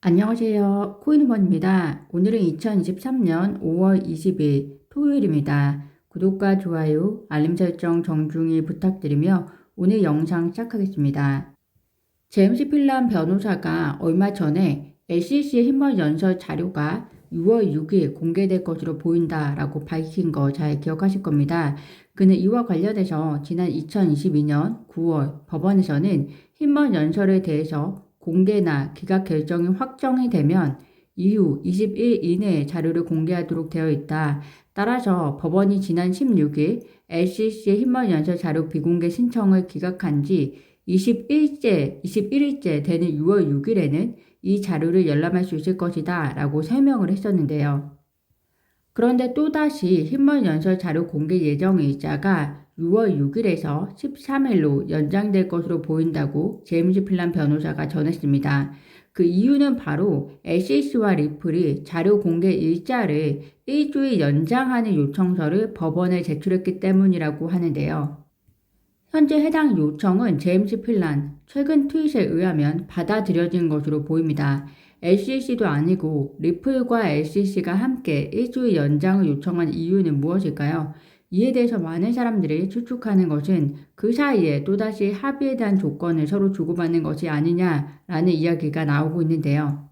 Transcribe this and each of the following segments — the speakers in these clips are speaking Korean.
안녕하세요. 코인원입니다. 오늘은 2023년 5월 20일 토요일입니다. 구독과 좋아요, 알림 설정 정중히 부탁드리며 오늘 영상 시작하겠습니다. 제임스 필란 변호사가 얼마 전에 SEC 힘먼 연설 자료가 6월 6일 공개될 것으로 보인다라고 밝힌 거 잘 기억하실 겁니다. 그는 이와 관련해서 지난 2022년 9월 법원에서는 힘먼 연설에 대해서 공개나 기각 결정이 확정이 되면 이후 20일 이내에 자료를 공개하도록 되어 있다. 따라서 법원이 지난 16일 SEC의 힘먼 연설 자료 비공개 신청을 기각한 지 21일째 되는 6월 6일에는 이 자료를 열람할 수 있을 것이다 라고 설명을 했었는데요. 그런데 또다시 힘먼 연설 자료 공개 예정일자가 6월 6일에서 13일로 연장될 것으로 보인다고 제임스 필란 변호사가 전했습니다. 그 이유는 바로 SEC와 리플이 자료 공개 일자를 일주일 연장하는 요청서를 법원에 제출했기 때문이라고 하는데요. 현재 해당 요청은 제임스 필란 최근 트윗에 의하면 받아들여진 것으로 보입니다. SEC도 아니고 리플과 SEC가 함께 일주일 연장을 요청한 이유는 무엇일까요? 이에 대해서 많은 사람들이 추측하는 것은 그 사이에 또다시 합의에 대한 조건을 서로 주고받는 것이 아니냐라는 이야기가 나오고 있는데요.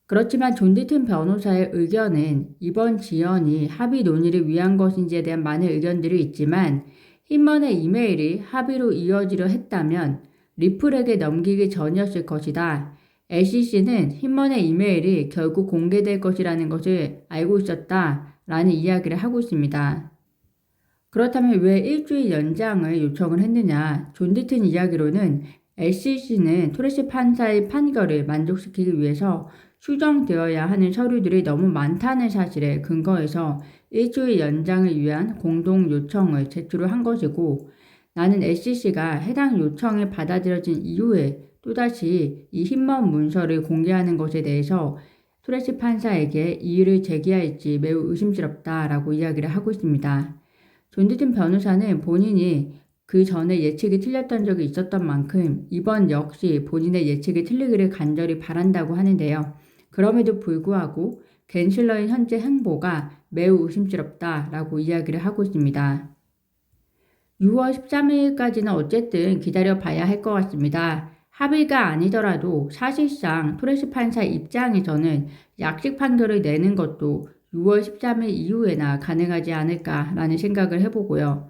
그렇지만 존 디튼 변호사의 의견은 이번 지연이 합의 논의를 위한 것인지에 대한 많은 의견들이 있지만 힘먼의 이메일이 합의로 이어지려 했다면 리플에게 넘기기 전이었을 것이다. SEC는 힘먼의 이메일이 결국 공개될 것이라는 것을 알고 있었다라는 이야기를 하고 있습니다. 그렇다면 왜 일주일 연장을 요청을 했느냐? 존 디튼 이야기로는 SEC는 토레시 판사의 판결을 만족시키기 위해서 수정되어야 하는 서류들이 너무 많다는 사실에 근거해서 일주일 연장을 위한 공동 요청을 제출을 한 것이고, 나는 SEC가 해당 요청이 받아들여진 이후에 또다시 이 힘먼 문서를 공개하는 것에 대해서 토레시 판사에게 이의를 제기할지 매우 의심스럽다라고 이야기를 하고 있습니다. 존 디튼 변호사는 본인이 그 전에 예측이 틀렸던 적이 있었던 만큼 이번 역시 본인의 예측이 틀리기를 간절히 바란다고 하는데요. 그럼에도 불구하고 겐실러의 현재 행보가 매우 의심스럽다라고 이야기를 하고 있습니다. 6월 13일까지는 어쨌든 기다려봐야 할 것 같습니다. 합의가 아니더라도 사실상 토레스 판사 입장에서는 약식 판결을 내는 것도 6월 13일 이후에나 가능하지 않을까라는 생각을 해보고요.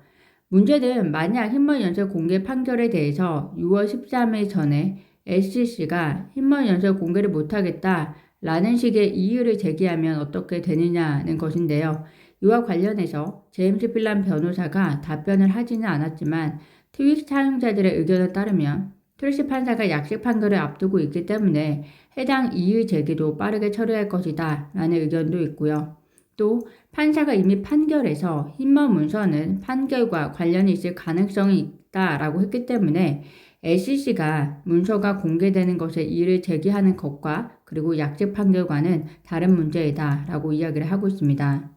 문제는 만약 힘먼 연설 공개 판결에 대해서 6월 13일 전에 SEC가 힘먼 연설 공개를 못하겠다라는 식의 이유를 제기하면 어떻게 되느냐는 것인데요. 이와 관련해서 제임스 필란 변호사가 답변을 하지는 않았지만 트윗 사용자들의 의견에 따르면 트레시 판사가 약식 판결을 앞두고 있기 때문에 해당 이의 제기도 빠르게 처리할 것이다 라는 의견도 있고요. 또 판사가 이미 판결에서 힘먼 문서는 판결과 관련이 있을 가능성이 있다라고 했기 때문에 SEC가 문서가 공개되는 것에 이의를 제기하는 것과 그리고 약식 판결과는 다른 문제이다라고 이야기를 하고 있습니다.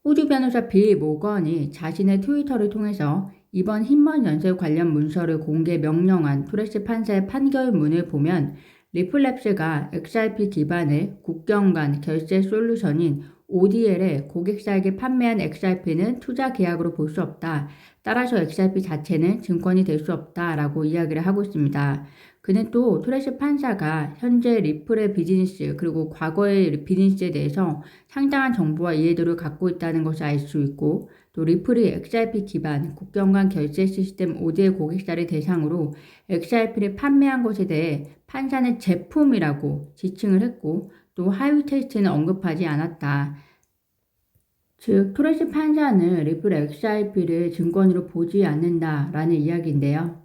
호주 변호사 빌 모건이 자신의 트위터를 통해서 이번 힘먼 연설 관련 문서를 공개 명령한 토레스 판사의 판결문을 보면 리플랩스가 XRP 기반의 국경 간 결제 솔루션인 ODL에 고객사에게 판매한 XRP는 투자 계약으로 볼 수 없다. 따라서 XRP 자체는 증권이 될 수 없다라고 이야기를 하고 있습니다. 그는 또 토레스 판사가 현재 리플의 비즈니스 그리고 과거의 비즈니스에 대해서 상당한 정보와 이해도를 갖고 있다는 것을 알 수 있고 또 리플이 XRP 기반 국경 간 결제 시스템 ODL 고객사를 대상으로 XRP를 판매한 것에 대해 판사는 제품이라고 지칭을 했고 또 하위 테스트는 언급하지 않았다. 즉 토레스 판사는 리플 XRP를 증권으로 보지 않는다라는 이야기인데요.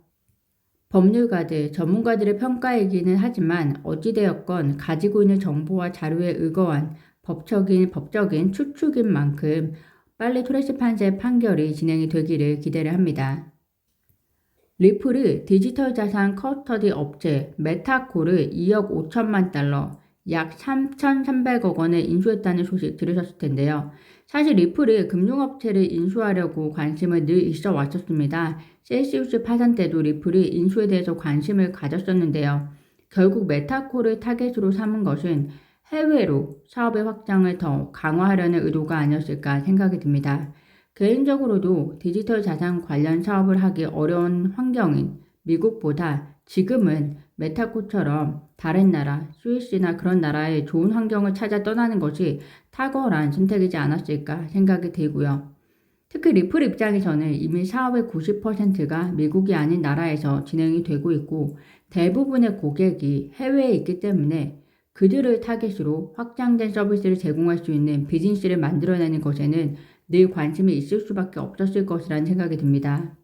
법률가들, 전문가들의 평가이기는 하지만 어찌되었건 가지고 있는 정보와 자료에 의거한 법적인 추측인 만큼 빨리 토레스 판사의 판결이 진행이 되기를 기대를 합니다. 리플이 디지털 자산 커스터디 업체 메타코를 2억 5천만 달러, 약 3,300억 원에 인수했다는 소식 들으셨을 텐데요. 사실 리플이 금융업체를 인수하려고 관심을 늘 있어 왔었습니다. 셀시우스 파산 때도 리플이 인수에 대해서 관심을 가졌었는데요. 결국 메타코를 타겟으로 삼은 것은 해외로 사업의 확장을 더 강화하려는 의도가 아니었을까 생각이 듭니다. 개인적으로도 디지털 자산 관련 사업을 하기 어려운 환경인 미국보다 지금은 메타코처럼 다른 나라, 스위스나 그런 나라의 좋은 환경을 찾아 떠나는 것이 탁월한 선택이지 않았을까 생각이 들고요. 특히 리플 입장에서는 이미 사업의 90%가 미국이 아닌 나라에서 진행이 되고 있고 대부분의 고객이 해외에 있기 때문에 그들을 타겟으로 확장된 서비스를 제공할 수 있는 비즈니스를 만들어내는 것에는 늘 관심이 있을 수밖에 없었을 것이라는 생각이 듭니다.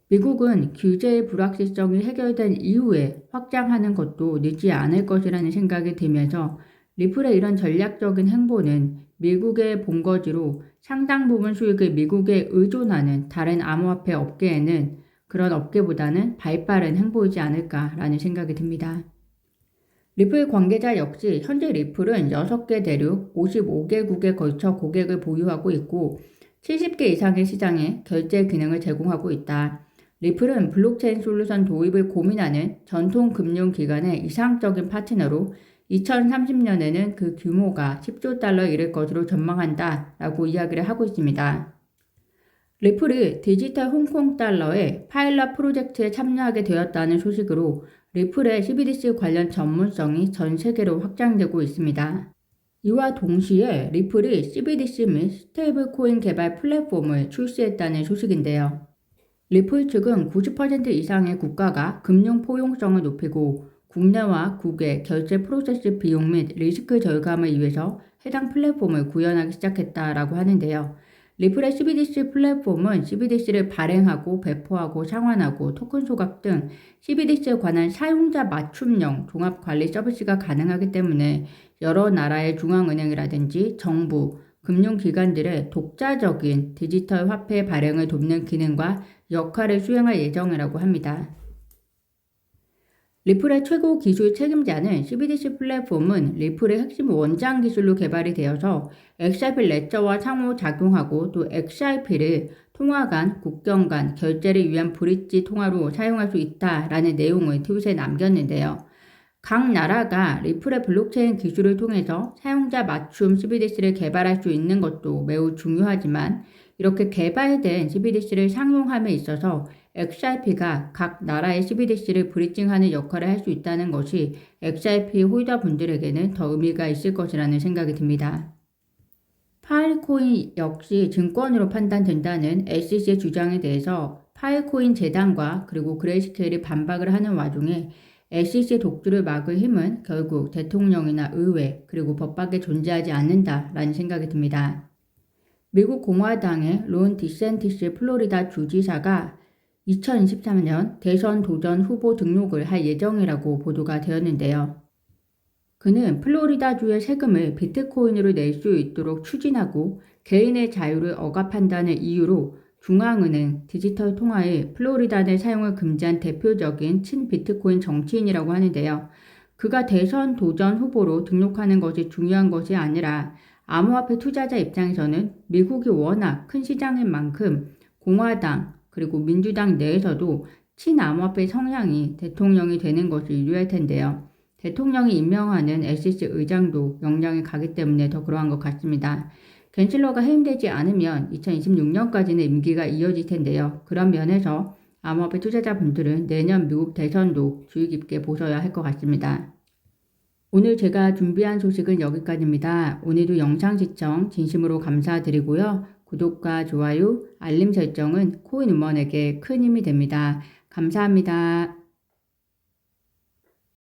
미국은 규제의 불확실성이 해결된 이후에 확장하는 것도 늦지 않을 것이라는 생각이 들면서 리플의 이런 전략적인 행보는 미국의 본거지로 상당 부분 수익을 미국에 의존하는 다른 암호화폐 업계에는 그런 업계보다는 발빠른 행보이지 않을까라는 생각이 듭니다. 리플 관계자 역시 현재 리플은 6개 대륙 55개국에 걸쳐 고객을 보유하고 있고 70개 이상의 시장에 결제 기능을 제공하고 있다. 리플은 블록체인 솔루션 도입을 고민하는 전통 금융기관의 이상적인 파트너로 2030년에는 그 규모가 10조 달러에 이를 것으로 전망한다 라고 이야기를 하고 있습니다. 리플이 디지털 홍콩 달러의 파일럿 프로젝트에 참여하게 되었다는 소식으로 리플의 CBDC 관련 전문성이 전 세계로 확장되고 있습니다. 이와 동시에 리플이 CBDC 및 스테이블 코인 개발 플랫폼을 출시했다는 소식인데요. 리플 측은 90% 이상의 국가가 금융 포용성을 높이고 국내와 국외 결제 프로세스 비용 및 리스크 절감을 위해서 해당 플랫폼을 구현하기 시작했다라고 하는데요. 리플의 CBDC 플랫폼은 CBDC를 발행하고 배포하고 상환하고 토큰 소각 등 CBDC에 관한 사용자 맞춤형 종합관리 서비스가 가능하기 때문에 여러 나라의 중앙은행이라든지 정부, 금융기관들의 독자적인 디지털 화폐 발행을 돕는 기능과 역할을 수행할 예정이라고 합니다. 리플의 최고 기술 책임자는 CBDC 플랫폼은 리플의 핵심 원장 기술로 개발이 되어서 XRP 레저와 상호작용하고 또 XRP를 통화 간, 국경 간 결제를 위한 브릿지 통화로 사용할 수 있다라는 내용을 트윗에 남겼는데요. 각 나라가 리플의 블록체인 기술을 통해서 사용자 맞춤 CBDC를 개발할 수 있는 것도 매우 중요하지만 이렇게 개발된 CBDC를 상용함에 있어서 XRP가 각 나라의 CBDC를 브리징하는 역할을 할 수 있다는 것이 XRP 홀더분들에게는 더 의미가 있을 것이라는 생각이 듭니다. 파일코인 역시 증권으로 판단된다는 SEC의 주장에 대해서 파일코인 재단과 그리고 그레이스케일이 반박을 하는 와중에 SEC의 독주를 막을 힘은 결국 대통령이나 의회 그리고 법밖에 존재하지 않는다라는 생각이 듭니다. 미국 공화당의 론 디센티스 플로리다 주지사가 2023년 대선 도전 후보 등록을 할 예정이라고 보도가 되었는데요. 그는 플로리다주의 세금을 비트코인으로 낼 수 있도록 추진하고 개인의 자유를 억압한다는 이유로 중앙은행 디지털 통화의 플로리다 내 사용을 금지한 대표적인 친비트코인 정치인이라고 하는데요. 그가 대선 도전 후보로 등록하는 것이 중요한 것이 아니라 암호화폐 투자자 입장에서는 미국이 워낙 큰 시장인 만큼 공화당 그리고 민주당 내에서도 친암호화폐 성향이 대통령이 되는 것이 유리할 텐데요. 대통령이 임명하는 SEC 의장도 영향이 가기 때문에 더 그러한 것 같습니다. 갠슬러가 해임되지 않으면 2026년까지는 임기가 이어질 텐데요. 그런 면에서 암호화폐 투자자분들은 내년 미국 대선도 주의 깊게 보셔야 할 것 같습니다. 오늘 제가 준비한 소식은 여기까지입니다. 오늘도 영상 시청 진심으로 감사드리고요. 구독과 좋아요, 알림 설정은 코인우먼에게 큰 힘이 됩니다. 감사합니다.